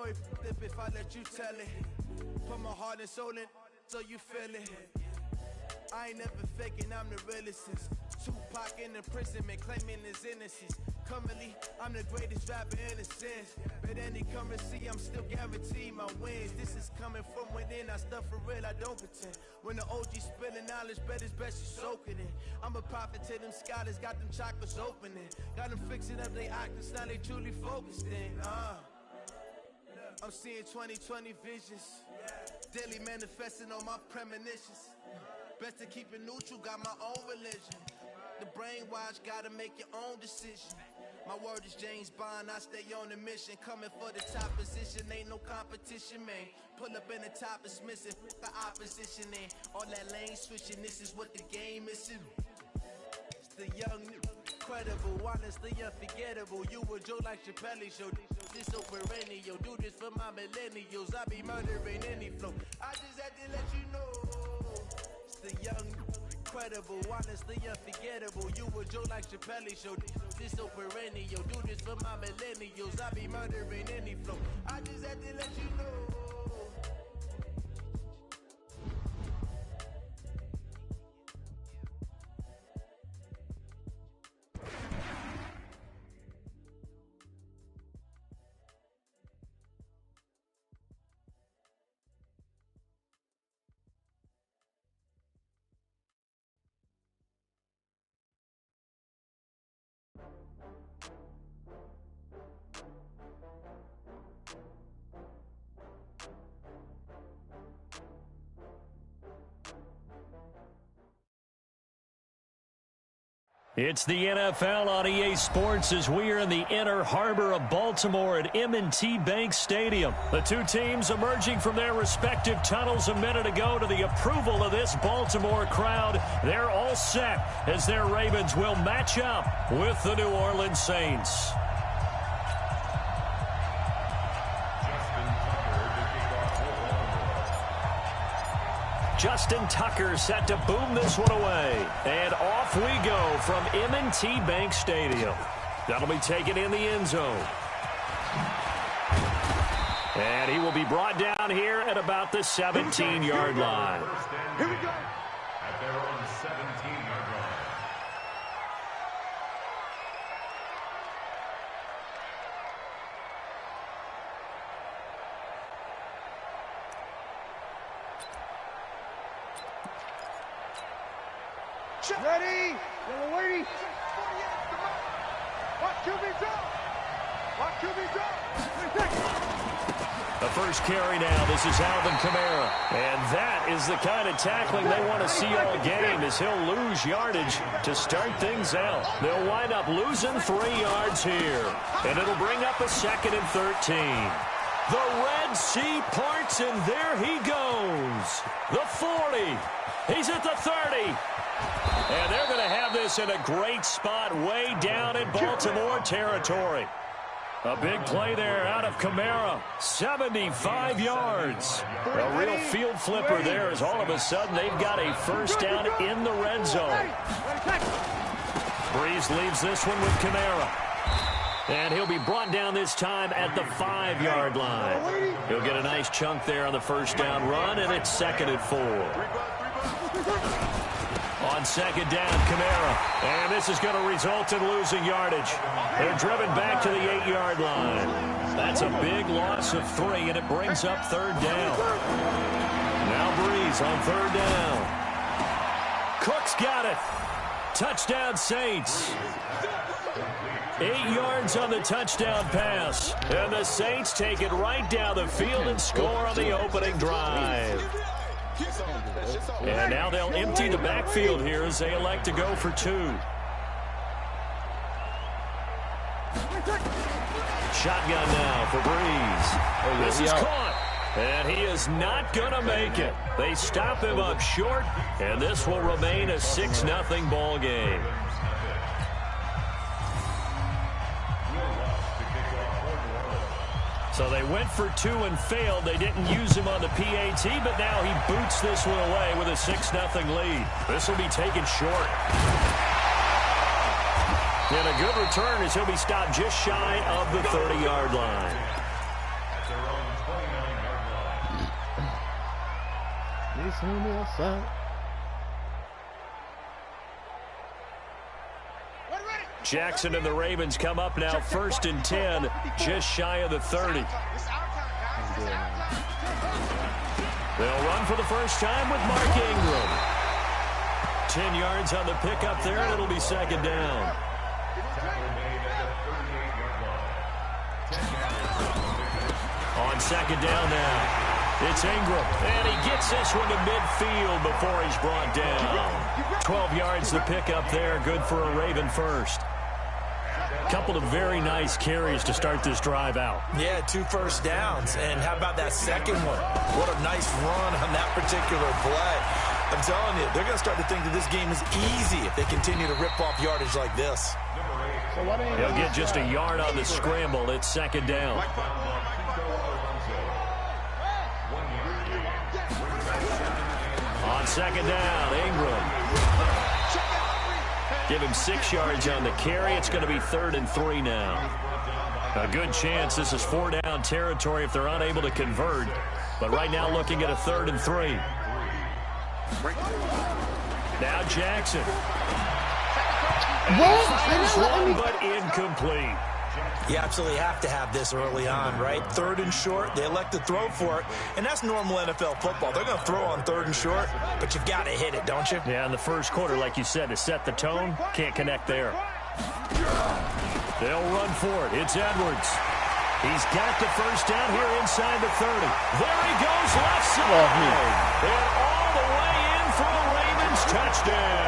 if I let you tell it. Put my heart and soul in so you feel it. I ain't never faking, I'm the realest since Tupac in imprisonment, claiming his innocence. Currently, I'm the greatest rapper in a sense. But any currency, I'm still guaranteed my wins. This is coming from within, I stuff for real, I don't pretend. When the OG spilling knowledge, bet it's best you soak it in. I'm a prophet to them scholars, got them chakras opening. Got them fixing up they actors, now they truly focused in. I'm seeing 2020 visions, daily manifesting on my premonitions. Best to keep it neutral, got my own religion. The brainwash, gotta make your own decision. My word is James Bond, I stay on the mission. Coming for the top position, ain't no competition, man. Pull up in the top is missing, the opposition ain't. All that lane switching, this is what the game is. It's the young, incredible, honestly unforgettable. You a Joe like Chappelle show. This so perennial, do this for my millennials. I be murdering any flow. I just had to let you know. It's the young, incredible, honestly unforgettable. You a Joe like Chappelle show. This so perennial, do this for my millennials. I be murdering any flow. I just had to let you know. It's the NFL on EA Sports as we are in the inner harbor of Baltimore at M&T Bank Stadium. The two teams emerging from their respective tunnels a minute ago to the approval of this Baltimore crowd. They're all set as their Ravens will match up with the New Orleans Saints. Justin Tucker set to boom this one away. And off we go from M&T Bank Stadium. That'll be taken in the end zone. And he will be brought down here at about the 17-yard line. Here we go. At their own 17-yard line. Ready? Yellow lady. Watch QB drop. Watch QB drop. The first carry now. This is Alvin Kamara. And that is the kind of tackling they want to see all game as he'll lose yardage to start things out. They'll wind up losing 3 yards here. And it'll bring up a 2nd and 13. The Red Sea parts, and there he goes. The 40. He's at the 30. And they're going to have this in a great spot way down in Baltimore territory. A big play there out of Kamara. 75 yards. A real field flipper there as all of a sudden they've got a first down in the red zone. Breeze leaves this one with Kamara. And he'll be brought down this time at the 5-yard line. He'll get a nice chunk there on the first down run, and it's 2nd and 4. On 2nd down, Kamara. And this is going to result in losing yardage. They're driven back to the 8-yard line. That's a big loss of 3, and it brings up 3rd down. Now Breeze on 3rd down. Cook's got it. Touchdown Saints. 8 yards on the touchdown pass. And the Saints take it right down the field and score on the opening drive. And now they'll empty the backfield here as they elect to go for 2. Shotgun now for Breeze. This is caught. And he is not going to make it. They stop him up short, and this will remain a 6-0 ball game. So they went for 2 and failed. They didn't use him on the PAT, but now he boots this one away with a 6-0 lead. This will be taken short. And a good return as he'll be stopped just shy of the 30-yard line. At their own Jackson and the Ravens come up now, 1st and 10, just shy of the 30. They'll run for the first time with Mark Ingram. 10 yards on the pickup there, and it'll be 2nd down. On 2nd down now. It's Ingram, and he gets this one to midfield before he's brought down. 12 yards to pick up there, good for a Raven first. Couple of very nice carries to start this drive out. Yeah, 2 first downs, and how about that second one? What a nice run on that particular play. I'm telling you, they're going to start to think that this game is easy if they continue to rip off yardage like this. He'll get just a yard on the scramble. It's 2nd down. On 2nd down, Ingram. Give him 6 yards on the carry. It's going to be 3rd and 3 now. A good chance this is 4-down territory if they're unable to convert. But right now looking at a 3rd and 3. Now Jackson. One, but incomplete. You absolutely have to have this early on, right? 3rd and short, they elect to throw for it, and that's normal NFL football. They're going to throw on 3rd and short, but you've got to hit it, don't you? Yeah, in the first quarter, like you said, to set the tone, can't connect there. They'll run for it. It's Edwards. He's got the first down here inside the 30. There he goes, left side. And all the way in for the Ravens touchdown.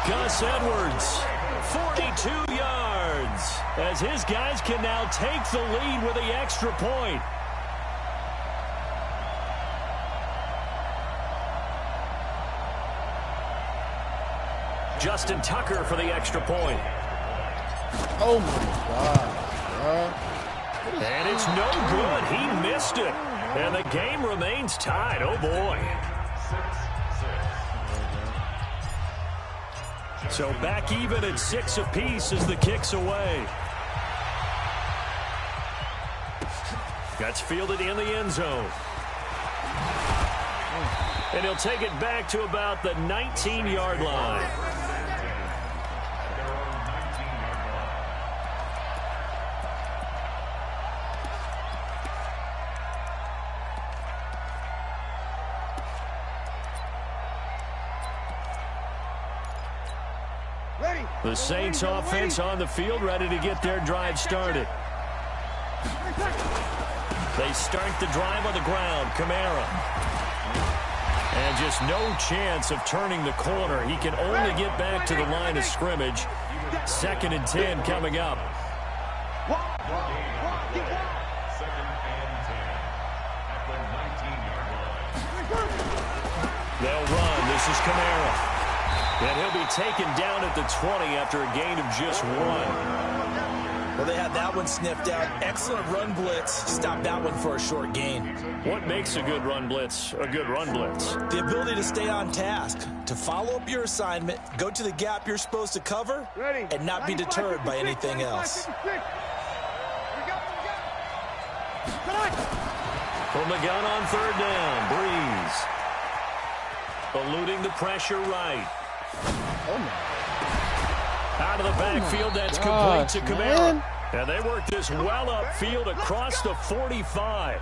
Gus Edwards, 42 yards, as his guys can now take the lead with the extra point. Justin Tucker for the extra point. Oh, my God. And it's no good. He missed it. And the game remains tied. Oh, boy. So back even at 6 apiece as the kick's away. That's fielded in the end zone. And he'll take it back to about the 19-yard line. The Saints offense on the field, ready to get their drive started. They start the drive on the ground. Kamara. And just no chance of turning the corner. He can only get back to the line of scrimmage. 2nd and 10 coming up. They'll run. This is Kamara. And he'll be taken down at the 20 after a gain of just 1. Well, they had that one sniffed out. Excellent run blitz. Stopped that one for a short gain. What makes a good run blitz a good run blitz? The ability to stay on task, to follow up your assignment, go to the gap you're supposed to cover, and not be deterred by anything else. From the gun on 3rd down, Breeze. Eluding the pressure right. Out of the backfield, that's complete to Kamara. And they work this well upfield across the 45.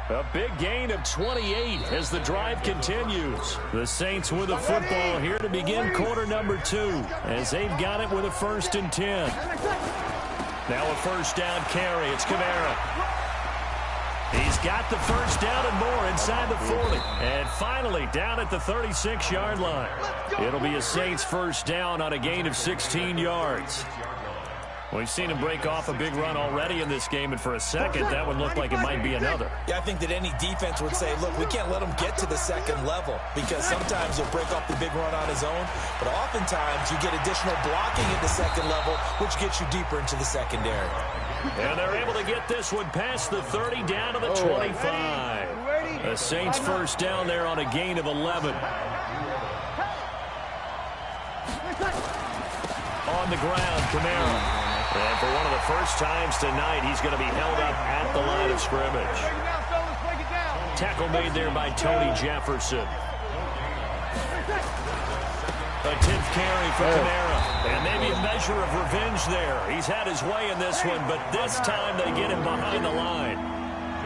A big gain of 28 as the drive continues. The Saints with the football here to begin quarter number 2 as they've got it with a 1st and 10. Now a 1st down carry. It's Kamara. He's got the first down and more inside the 40. And finally down at the 36-yard line. It'll be a Saints 1st down on a gain of 16 yards. We've seen him break off a big run already in this game, and for a second, that would look like it might be another. Yeah, I think that any defense would say, look, we can't let him get to the 2nd level, because sometimes he'll break off the big run on his own, but oftentimes you get additional blocking at the 2nd level, which gets you deeper into the secondary. And they're able to get this one past the 30 down to the 25. The Saints 1st down there on a gain of 11. On the ground, Kamara. And for one of the first times tonight, he's going to be held up at the line of scrimmage. Tackle made there by Tony Jefferson. A 10th carry for Kamara. And maybe a measure of revenge there. He's had his way in this one, but this time they get him behind the line.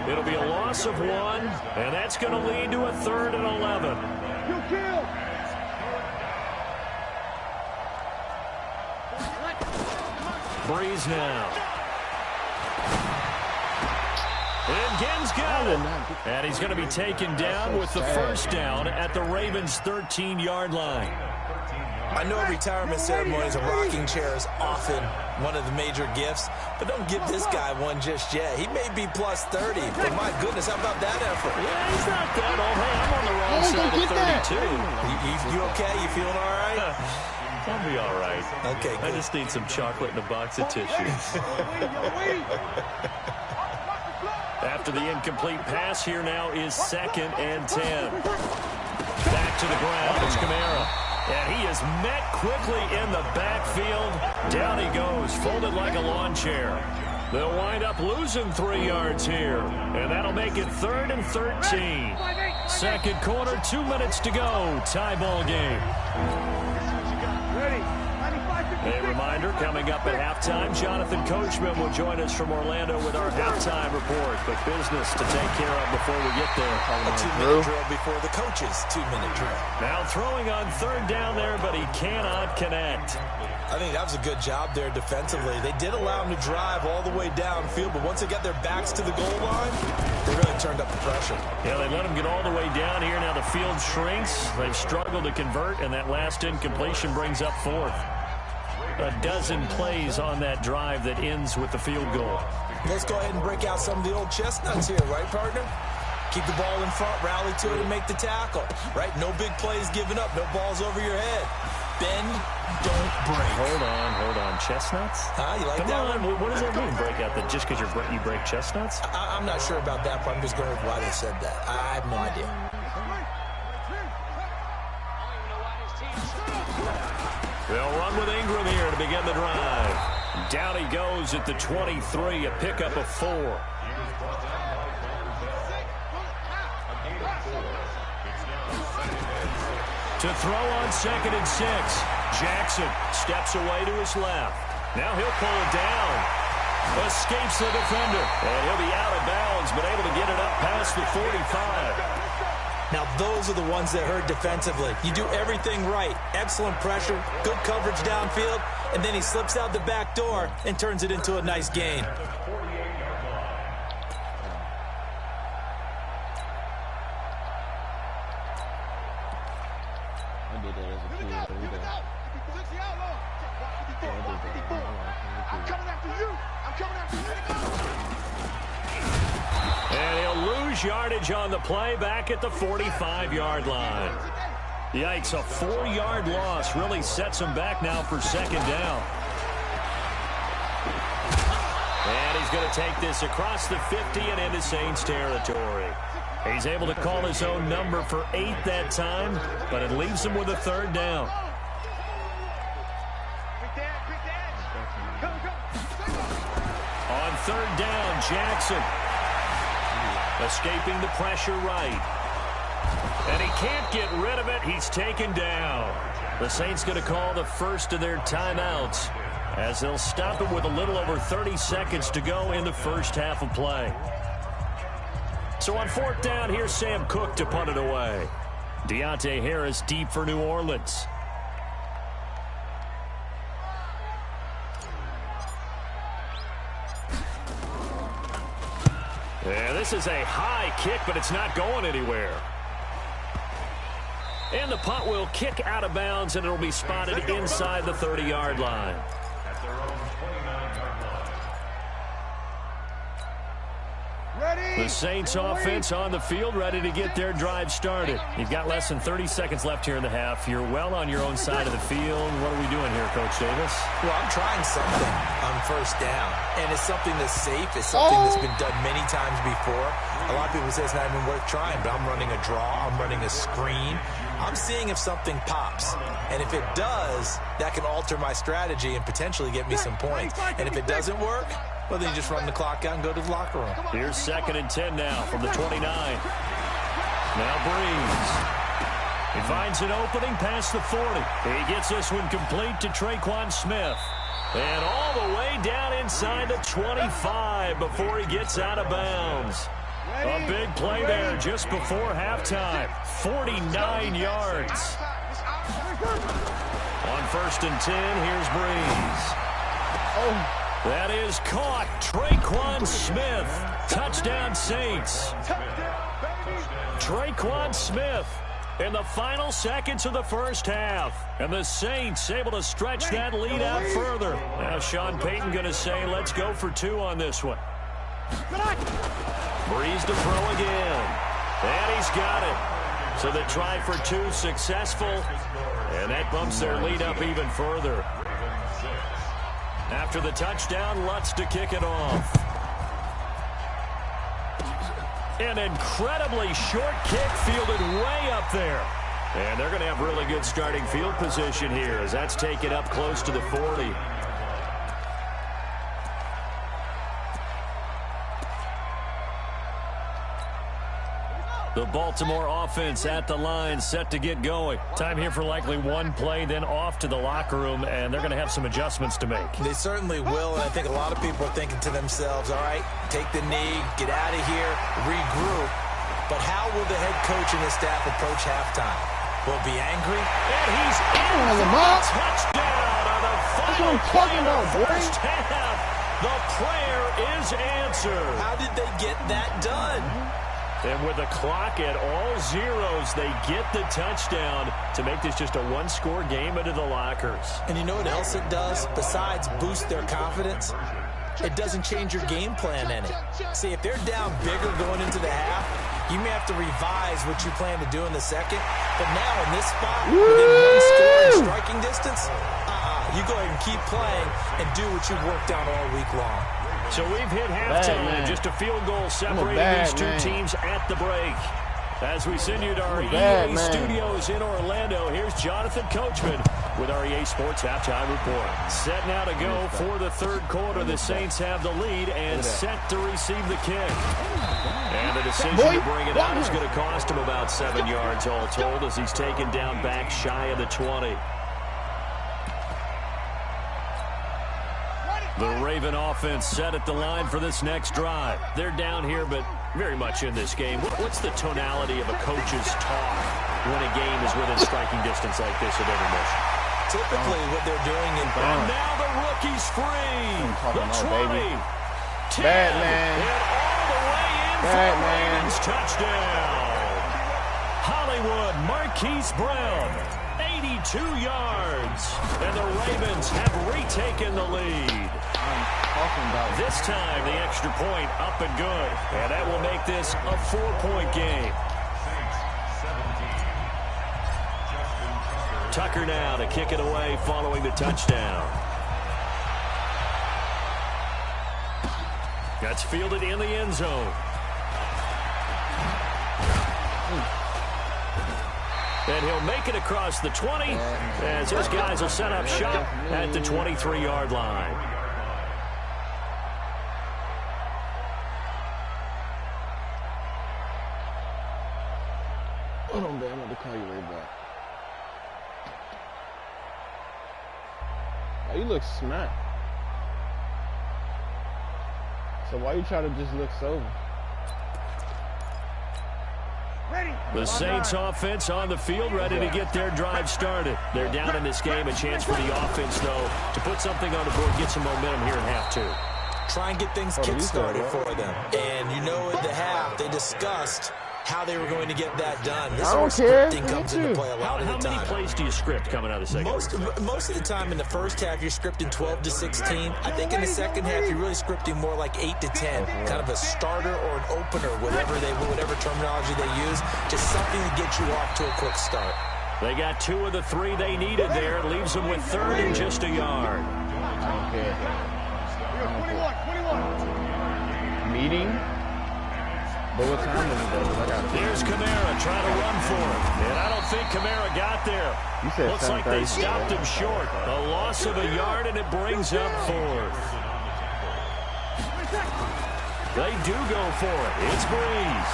It'll be a loss of 1, and that's going to lead to a 3rd and 11. Breeze now. And Genn's got it. And he's going to be taken down with the first down at the Ravens' 13-yard line. I know retirement ceremonies, a rocking chair is often one of the major gifts, but don't give this guy one just yet. He may be plus 30, but my goodness, how about that effort? Yeah, he's not that old. Hey, I'm on the wrong side of 32. You okay? You feeling all right? I'll be all right. Okay, good. I just need some chocolate and a box of tissues. After the incomplete pass, here now is 2nd and 10. Back to the ground. It's Kamara. And he is met quickly in the backfield. Down he goes, folded like a lawn chair. They'll wind up losing 3 yards here. And that'll make it 3rd and 13. Second quarter, 2 minutes to go. Tie ball game. A reminder, coming up at halftime, Jonathan Coachman will join us from Orlando with our halftime report. But business to take care of before we get there. A 2-minute drill before the coach's 2-minute drill. Now throwing on 3rd down there, but he cannot connect. I think that was a good job there defensively. They did allow him to drive all the way downfield, but once they got their backs to the goal line, they really turned up the pressure. Yeah, they let him get all the way down here. Now the field shrinks. They've struggled to convert, and that last incompletion brings up 4th. A dozen plays on that drive that ends with the field goal. Let's go ahead and break out some of the old chestnuts here, right, partner? Keep the ball in front, rally to it, and make the tackle, right? No big plays given up, no balls over your head. Bend, don't break. Hold on. Chestnuts? You like that one? What does that mean, break out? That just because you break chestnuts? I'm not sure about that, but I'm just going with why they said that. I have no idea. They'll run with Ingram here to begin the drive. Down he goes at the 23, a pickup of 4. To throw on 2nd and 6. Jackson steps away to his left. Now he'll pull it down. Escapes the defender. And he'll be out of bounds, but able to get it up past the 45. Now, those are the ones that hurt defensively. You do everything right. Excellent pressure, good coverage downfield, and then he slips out the back door and turns it into a nice gain. And he'll lose yardage on the play back at the 45-yard line. Yikes, a 4-yard loss really sets him back now for 2nd down. And he's going to take this across the 50 and into Saints territory. He's able to call his own number for 8 that time, but it leaves him with a 3rd down. On 3rd down, Jackson. Escaping the pressure right. And he can't get rid of it. He's taken down. The Saints going to call the first of their timeouts as they'll stop it with a little over 30 seconds to go in the first half of play. So on 4th down, here's Sam Cook to punt it away. Deontay Harris deep for New Orleans. Yeah, this is a high kick, but it's not going anywhere. And the punt will kick out of bounds, and it'll be spotted inside the 30-yard line. At their own 29-yard line. The Saints offense on the field, ready to get their drive started. You've got less than 30 seconds left here in the half. You're well on your own side of the field. What are we doing here, Coach Davis? Well, I'm trying something on 1st down, and it's something that's safe. It's something that's been done many times before. A lot of people say it's not even worth trying, but I'm running a draw. I'm running a screen. I'm seeing if something pops, and if it does, that can alter my strategy and potentially get me some points. And if it doesn't work, well, then you just run the clock out and go to the locker room. Here's 2nd and 10 now from the 29. Now Breeze. He finds an opening past the 40. He gets this one complete to Traquan Smith. And all the way down inside the 25 before he gets out of bounds. A big play there just before halftime. 49 yards. On 1st and 10, here's Breeze. That is caught. Traquan Smith. Touchdown Saints. Traquan Smith in the final seconds of the first half. And the Saints able to stretch that lead out further. Now Sean Payton going to say, let's go for 2 on this one. Breeze to throw again. And he's got it. So the try for 2 successful. And that bumps their lead up even further. After the touchdown, Lutz to kick it off. An incredibly short kick fielded way up there. And they're going to have really good starting field position here as that's taken up close to the 40. The Baltimore offense at the line, set to get going. Time here for likely one play, then off to the locker room, and they're going to have some adjustments to make. They certainly will, and I think a lot of people are thinking to themselves, all right, take the knee, get out of here, regroup. But how will the head coach and his staff approach halftime? Will be angry? And he's in for a touchdown on the final play of the first half. The prayer is answered. How did they get that done? And with the clock at all zeros, they get the touchdown to make this just a one-score game into the lockers. And you know what else it does? Besides boost their confidence, it doesn't change your game plan any. See, if they're down bigger going into the half, you may have to revise what you plan to do in the second. But now in this spot, within one score and striking distance, you go ahead and keep playing and do what you've worked on all week long. So we've hit halftime, just a field goal separating these two teams at the break. As we send you to our EA studios in Orlando, here's Jonathan Coachman with our EA Sports Halftime Report. Set now to go for the third quarter. The Saints have the lead and set to receive the kick. And the decision to bring it out is going to cost him about 7 yards all told as he's taken down back shy of the 20. The Raven offense set at the line for this next drive. They're down here, but very much in this game. What's the tonality of a coach's talk when a game is within striking distance like this at intermission? Typically, what they're doing in... And now the rookie's free. The 20. 10. Batman. And all the way in for the Ravens touchdown. Hollywood Marquise Brown. 82 yards. And the Ravens have retaken the lead. This time, the extra point up and good. And that will make this a 4-point game. Tucker now to kick it away following the touchdown. That's fielded in the end zone. And he'll make it across the 20 as his guys will set up shop at the 23-yard line. Hold on, man. I'm going to call you right back. Oh, you look smacked. So why you try to just look sober? The Saints offense on the field, ready to get their drive started. They're down in this game. A chance for the offense, though, to put something on the board, get some momentum here in half 2. Try and get things kick-started for them. And you know at the half, they discussed how they were going to get that done. This is where scripting comes into play a lot of the time. How many plays do you script coming out of the second? Most of the time in the first half, you're scripting 12 to 16. I think in the second half, you're really scripting more like 8 to 10. Kind of a starter or an opener, whatever terminology they use. Just something to get you off to a quick start. They got 2 of the 3 they needed there. It leaves them with third and just a yard. Okay. 21. Meeting? But what time is it? Here's Kamara trying to run for it. And I don't think Kamara got there. Looks like they stopped him short. A loss of a yard, and it brings up fourth. They do go for it. It's Breeze.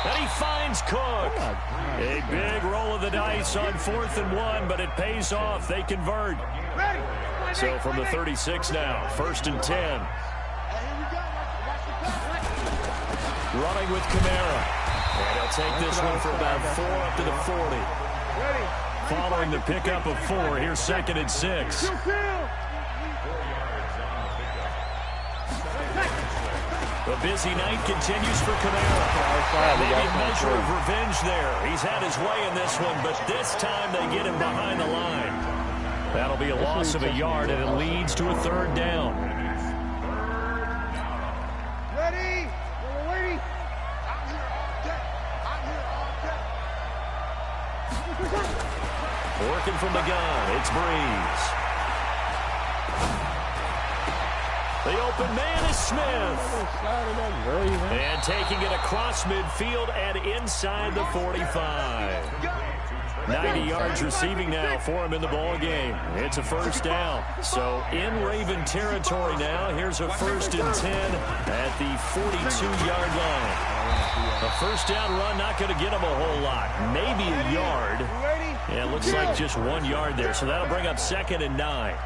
And he finds Cook. A big roll of the dice on 4th and 1, but it pays off. They convert. So from the 36 now, 1st and 10. Running with Kamara. And he'll take this one for about 4 up to the 40. Following the pickup of 4, here's 2nd and 6. The busy night continues for Kamara. Maybe a measure of revenge there. He's had his way in this one, but this time they get him behind the line. That'll be a loss of a yard, and it leads to a 3rd down. Ready? I'm here all day. Working from the gun, it's Breeze. The open man is Smith. And taking it across midfield and inside the 45. 90 yards receiving now for him in the ball game. It's a 1st down. So in Raven territory now. Here's a 1st and 10 at the 42-yard line. A 1st down run not going to get him a whole lot. Maybe a yard. Yeah, it looks like just 1 yard there. So that'll bring up 2nd and 9.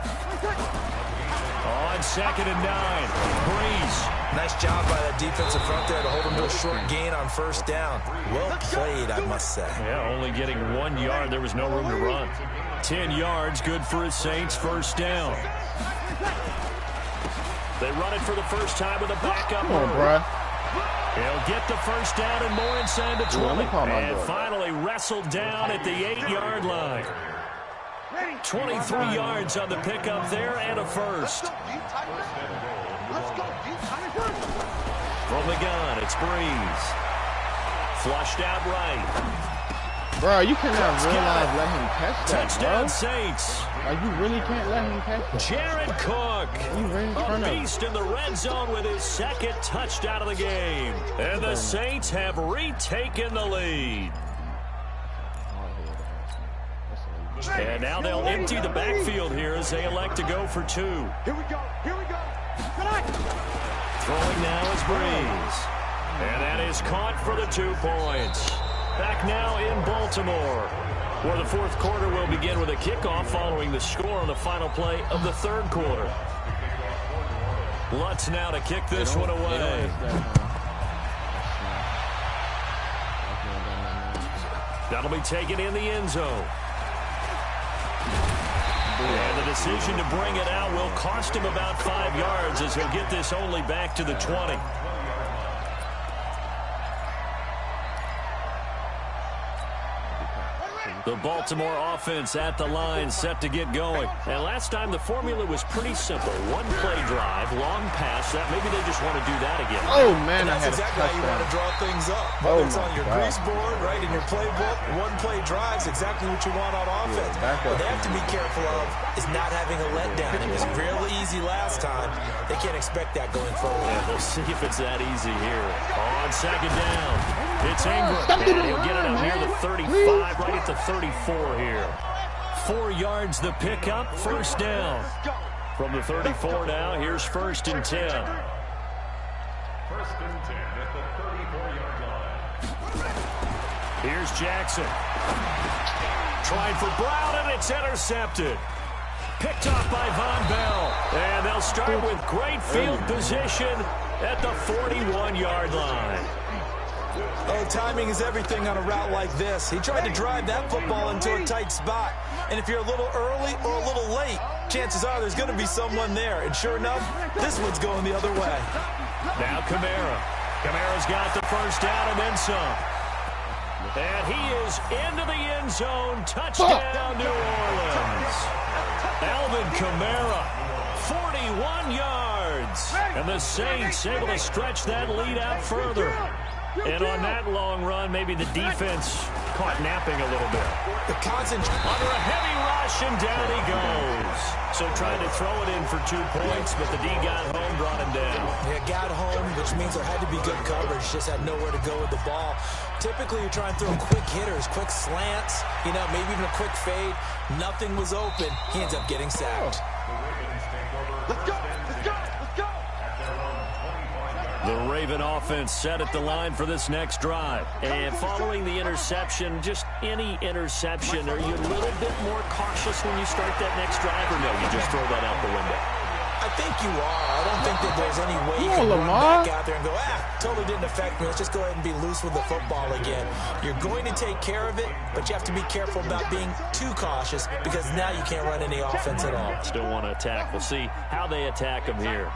On 2nd and 9, Breeze. Nice job by that defensive front there to hold him to a short gain on 1st down. Well played, I must say. Yeah, only getting 1 yard. There was no room to run. 10 yards, good for his Saints. 1st down. They run it for the first time with a backup. Come on, bro. He'll get the 1st down and more inside the 20. And finally wrestled down at the 8-yard line. 23 yards on the pickup there and a 1st. From the gun, it's Breeze. Flushed out right. Bro, you cannot realize let him catch that, Touchdown, bro. Saints. Like, you really can't let him catch that. Jared Cook, a beast in the red zone with his 2nd touchdown of the game. And the Saints have retaken the lead. And now they'll empty the backfield here as they elect to go for 2. Here we go. Throwing now is Breeze. And that is caught for the 2 points. Back now in Baltimore, where the 4th quarter will begin with a kickoff following the score on the final play of the 3rd quarter. Lutz now to kick this one away. That'll be taken in the end zone. And the decision to bring it out will cost him about 5 yards as he'll get this only back to the 20. The Baltimore offense at the line, set to get going. And last time the formula was pretty simple. 1-play drive, long pass. That maybe they just want to do that again. Oh, man, that's exactly how you want to draw things up. Whether it's on your grease board, right, in your playbook, 1-play drive is exactly what you want on offense. What they have to be careful of is not having a letdown. It was real easy last time. They can't expect that going forward. Yeah, we'll see if it's that easy here. On 2nd down, it's Ingram. And he'll get it up near the 35, right at the 34 here. 4 yards the pickup, 1st down. From the 34 now, here's 1st and 10. 1st and 10 at the 34-yard line. Here's Jackson. Trying for Brown, and it's intercepted. Picked off by Von Bell. And they'll start with great field position at the 41-yard line. Oh, timing is everything on a route like this. He tried to drive that football into a tight spot. And if you're a little early or a little late, chances are there's going to be someone there. And sure enough, this one's going the other way. Now Kamara. Kamara's got the 1st down and then some. And he is into the end zone. Touchdown, New Orleans. Alvin Kamara, 41 yards. And the Saints able to stretch that lead out further. And on that long run, maybe the defense caught napping a little bit. The concentration under a heavy rush, and down he goes. So trying to throw it in for 2 points, but the D got home, brought him down. Yeah, got home, which means there had to be good coverage. Just had nowhere to go with the ball. Typically, you're trying to throw quick hitters, quick slants, you know, maybe even a quick fade. Nothing was open. He ends up getting sacked. Let's go. The Raven offense set at the line for this next drive. And following the interception, just any interception, are you a little bit more cautious when you start that next drive, or no, you just throw that out the window? I think you are. I don't think that there's any way you can run back out there and go, totally didn't affect me. Let's just go ahead and be loose with the football again. You're going to take care of it, but you have to be careful about being too cautious because now you can't run any offense at all. Still want to attack. We'll see how they attack him here.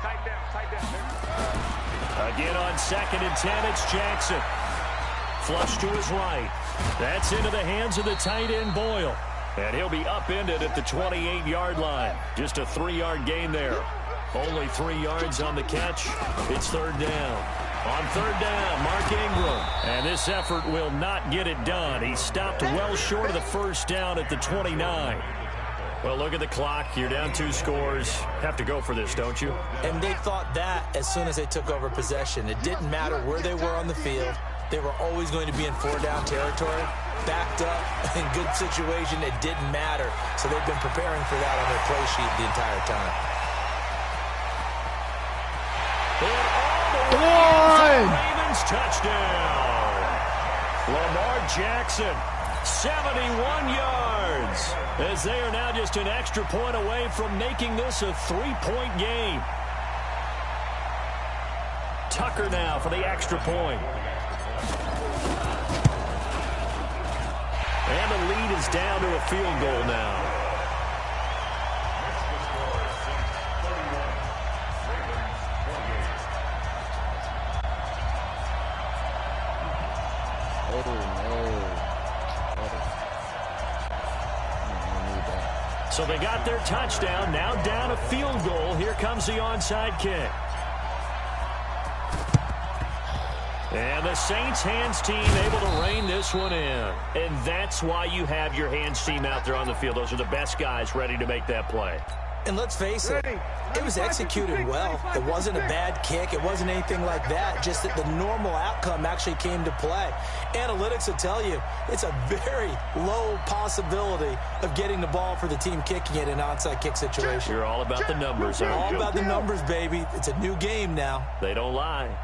Again on 2nd and 10, it's Jackson. Flush to his right. That's into the hands of the tight end, Boyle. And he'll be upended at the 28-yard line. Just a 3-yard gain there. Only 3 yards on the catch. It's 3rd down. On 3rd down, Mark Ingram. And this effort will not get it done. He stopped well short of the 1st down at the 29. Well, look at the clock. You're down 2 scores. Have to go for this, don't you? And they thought that as soon as they took over possession. It didn't matter where they were on the field. They were always going to be in 4-down territory. Backed up, in good situation, it didn't matter. So they've been preparing for that on their play sheet the entire time. Ravens touchdown. Lamar Jackson, 71 yards. As they are now just an extra point away from making this a 3-point game. Tucker now for the extra point. And the lead is down to a field goal now. So they got their touchdown, now down a field goal. Here comes the onside kick. And the Saints hands team able to rein this one in. And that's why you have your hands team out there on the field. Those are the best guys ready to make that play. And let's face it, it was executed well. It wasn't a bad kick. It wasn't anything like that. Just that the normal outcome actually came to play. Analytics will tell you it's a very low possibility of getting the ball for the team kicking it in an onside kick situation. You're all about the numbers, aren't you? All about the numbers, baby. It's a new game now. They don't lie.